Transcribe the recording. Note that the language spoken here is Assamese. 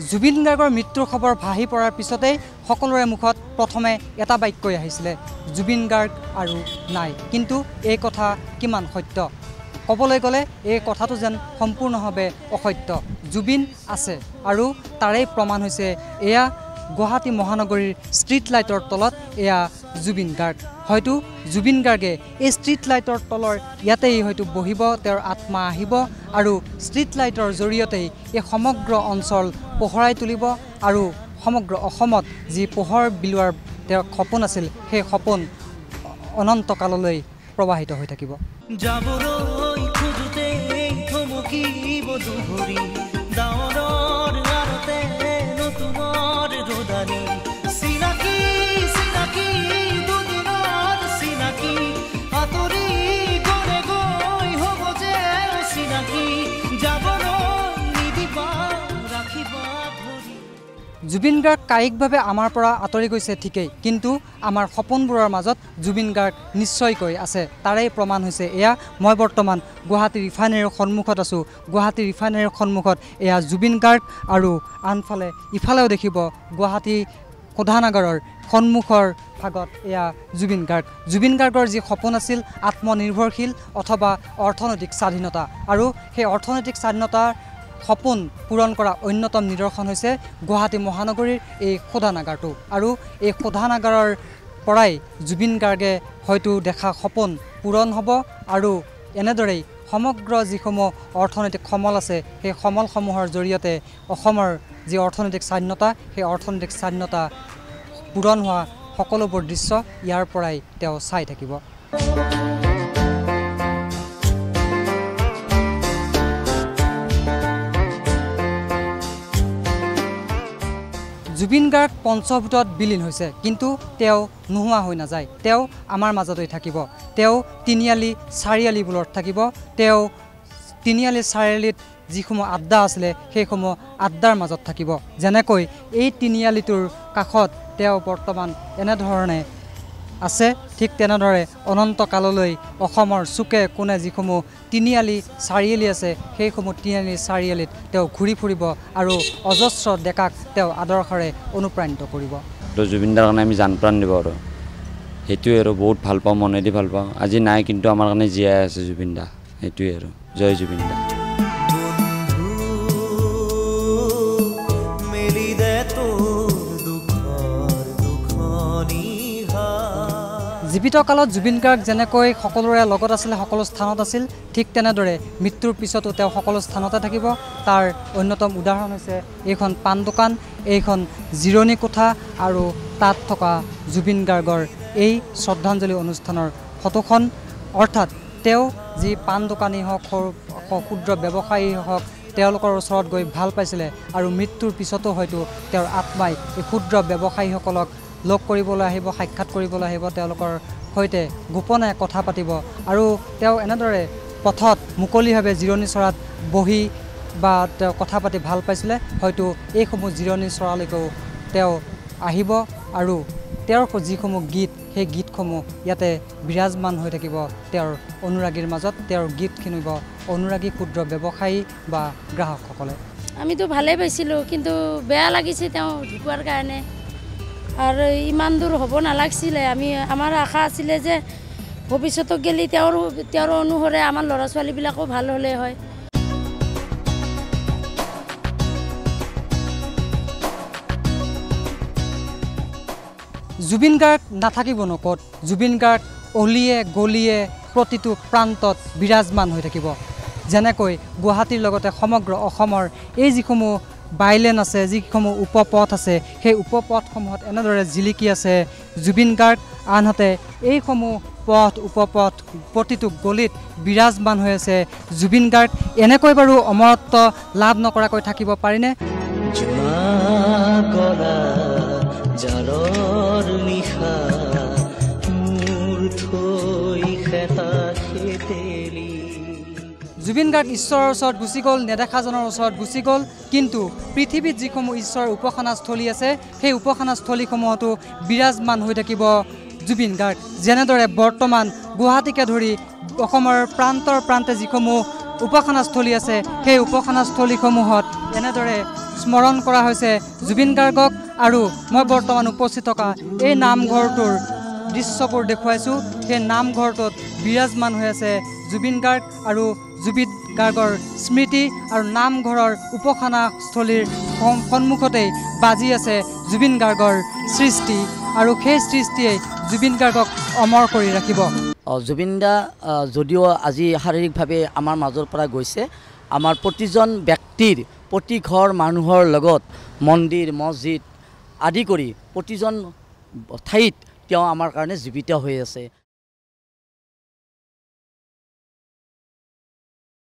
জুবিন গাৰ্গৰ মৃত্যুৰ খবৰ ভাহি পৰাৰ পিছতেই সকলোৰে মুখত প্ৰথমে এটা বাক্যই আহিছিলে জুবিন গাৰ্গ আৰু নাই কিন্তু এই কথা কিমান সত্য ক'বলৈ গ'লে এই কথাটো যেন সম্পূৰ্ণভাৱে অসত্য জুবিন আছে আৰু তাৰেই প্ৰমাণ হৈছে এয়া গুৱাহাটী মহানগৰীৰ ষ্ট্ৰীট লাইটৰ তলত এয়া জুবিন গাৰ্গ হয়তো জুবিন গাৰ্গে এই ষ্ট্ৰীট লাইটৰ তলৰ ইয়াতেই হয়তো বহিব তেওঁৰ আত্মা আহিব আৰু ষ্ট্ৰীট লাইটৰ জৰিয়তেই এই সমগ্ৰ অঞ্চল পোহৰাই তুলিব আৰু সমগ্ৰ অসমত যি পোহৰ বিলোৱাৰ তেওঁৰ সপোন আছিল সেই সপোন অনন্তকাললৈ প্ৰবাহিত হৈ থাকিব জুবিন গাৰ্গ কায়িকভাৱে আমাৰ পৰা আঁতৰি গৈছে ঠিকেই কিন্তু আমাৰ সপোনবোৰৰ মাজত জুবিন গাৰ্গ নিশ্চয়কৈ আছে তাৰেই প্ৰমাণ হৈছে এয়া মই বৰ্তমান গুৱাহাটী ৰিফাইনেৰীৰ সন্মুখত আছোঁ গুৱাহাটী ৰিফাইনেৰীৰ সন্মুখত এয়া জুবিন গাৰ্গ আৰু আনফালে ইফালেও দেখিব গুৱাহাটী শোধানাগাৰৰ সন্মুখৰ ভাগত এয়া জুবিন গাৰ্গৰ যি সপোন আছিল আত্মনিৰ্ভৰশীল অথবা অৰ্থনৈতিক স্বাধীনতা আৰু সেই অৰ্থনৈতিক স্বাধীনতাৰ সপোন পূৰণ কৰা অন্যতম নিদৰ্শন হৈছে গুৱাহাটী মহানগৰীৰ এই শোধানাগাৰটো আৰু এই শোধানাগাৰৰ পৰাই জুবিন গাৰ্গে হয়তো দেখা সপোন পূৰণ হ'ব আৰু এনেদৰেই সমগ্ৰ যিসমূহ অৰ্থনৈতিক সমল আছে সেই সমলসমূহৰ জৰিয়তে অসমৰ যি অৰ্থনৈতিক স্বাধীনতা সেই অৰ্থনৈতিক স্বাধীনতা পূৰণ হোৱা সকলোবোৰ দৃশ্য ইয়াৰ পৰাই তেওঁ চাই থাকিব জুবিন গাৰ্গ পঞ্চভূতত বিলীন হৈছে কিন্তু তেওঁ নোহোৱা হৈ নাযায় তেওঁ আমাৰ মাজতেই থাকিব তেওঁ তিনিআলি চাৰিআলিবোৰত থাকিব তেওঁ তিনিআলি চাৰিআলিত যিসমূহ আড্ডা আছিলে সেইসমূহ আড্ডাৰ মাজত থাকিব যেনেকৈ এই তিনিআলিটোৰ কাষত তেওঁ বৰ্তমান এনেধৰণে আছে ঠিক তেনেদৰে অনন্তকাললৈ অসমৰ চুকে কোণে যিসমূহ তিনিআলি চাৰিআলি আছে সেইসমূহ তিনিআলি চাৰিআলিত তেওঁ ঘূৰি ফুৰিব আৰু অজস্ৰ ডেকাক তেওঁ আদৰ্শৰে অনুপ্ৰাণিত কৰিব তো জুবিনদাৰ কাৰণে আমি জান প্ৰাণ দিব আৰু সেইটোৱে আৰু বহুত ভাল পাওঁ মনেদি ভাল পাওঁ আজি নাই কিন্তু আমাৰ কাৰণে জীয়াই আছে জুবিনদা সেইটোৱে আৰু জয় জুবিনদা জীৱিত কালত জুবিন গাৰ্গ যেনেকৈ সকলোৰে লগত আছিলে সকলো স্থানত আছিল ঠিক তেনেদৰে মৃত্যুৰ পিছতো তেওঁ সকলো স্থানতে থাকিব তাৰ অন্যতম উদাহৰণ হৈছে এইখন পাণ দোকান এইখন জিৰণি কোঠা আৰু তাত থকা জুবিন গাৰ্গৰ এই শ্ৰদ্ধাঞ্জলি অনুষ্ঠানৰ ফটোখন অৰ্থাৎ তেওঁ যি পাণ দোকানী হওক ক্ষুদ্ৰ ব্যৱসায়ী হওক তেওঁলোকৰ ওচৰত গৈ ভাল পাইছিলে আৰু মৃত্যুৰ পিছতো হয়তো তেওঁৰ আত্মাই এই ক্ষুদ্ৰ ব্যৱসায়ীসকলক লগ কৰিবলৈ আহিব সাক্ষাৎ কৰিবলৈ আহিব তেওঁলোকৰ সৈতে গোপনে কথা পাতিব আৰু তেওঁ এনেদৰে পথত মুকলিভাৱে জিৰণি চৰাত বহি বা তেওঁ কথা পাতি ভাল পাইছিলে হয়তো এইসমূহ জিৰণি চৰালৈকেও তেওঁ আহিব আৰু তেওঁৰ যিসমূহ গীত সেই গীতসমূহ ইয়াতে বিৰাজমান হৈ থাকিব তেওঁৰ অনুৰাগীৰ মাজত তেওঁৰ গীত শুনিব অনুৰাগী ক্ষুদ্ৰ ব্যৱসায়ী বা গ্ৰাহকসকলে আমিতো ভালেই পাইছিলোঁ কিন্তু বেয়া লাগিছে তেওঁ ঢুকোৱাৰ কাৰণে আৰু ইমান দূৰ হ'ব নালাগিছিলে আমাৰ আশা আছিলে যে ভৱিষ্যতক গেলি তেওঁৰ অনুসৰে আমাৰ ল'ৰা ছোৱালীবিলাকো ভাল হ'লে হয় জুবিন গাৰ্গ নাথাকিব নকত জুবিন গাৰ্গ অলিয়ে গলিয়ে প্ৰতিটো প্ৰান্তত বিৰাজমান হৈ থাকিব যেনেকৈ গুৱাহাটীৰ লগতে সমগ্ৰ অসমৰ এই যিসমূহ বাইলেন আছে যিসমূহ উপপথ আছে সেই উপপথসমূহত এনেদৰে জিলিকি আছে জুবিন গাৰ্গ আনহাতে এইসমূহ পথ উপপথ প্ৰতিটো গলিত বিৰাজমান হৈ আছে জুবিন গাৰ্গ এনেকৈ বাৰু অমৰত্ব লাভ নকৰাকৈ থাকিব পাৰিনে জুবিন গাৰ্গ ঈশ্বৰৰ ওচৰত গুচি গ'ল নেদেখাজনৰ ওচৰত গুচি গ'ল কিন্তু পৃথিৱীত যিসমূহ ঈশ্বৰৰ উপাসনাস্থলী আছে সেই উপাসনাস্থলীসমূহতো বিৰাজমান হৈ থাকিব জুবিন গাৰ্গ যেনেদৰে বৰ্তমান গুৱাহাটীকে ধৰি অসমৰ প্ৰান্তে যিসমূহ উপাসনাস্থলী আছে সেই উপাসনাস্থলীসমূহত এনেদৰে স্মৰণ কৰা হৈছে জুবিন গাৰ্গক। আৰু মই বৰ্তমান উপস্থিত থকা এই নামঘৰটোৰ দৃশ্যবোৰ দেখুৱাইছোঁ। সেই নামঘৰটোত বিৰাজমান হৈ আছে জুবিন গাৰ্গ আৰু জুবিন গাৰ্গৰ স্মৃতি। আৰু নামঘৰৰ উপাসনাস্থলীৰ সন্মুখতেই বাজি আছে জুবিন গাৰ্গৰ সৃষ্টি। আৰু সেই সৃষ্টিয়ে জুবিন গাৰ্গক অমৰ কৰি ৰাখিব। জুবিন দা যদিও আজি শাৰীৰিকভাৱে আমাৰ মাজৰ পৰা গৈছে, আমাৰ প্ৰতিজন ব্যক্তিৰ প্ৰতি ঘৰ মানুহৰ লগত মন্দিৰ মছজিদ আদি কৰি প্ৰতিজন ঠাইত তেওঁ আমাৰ কাৰণে জীৱিত হৈ আছে।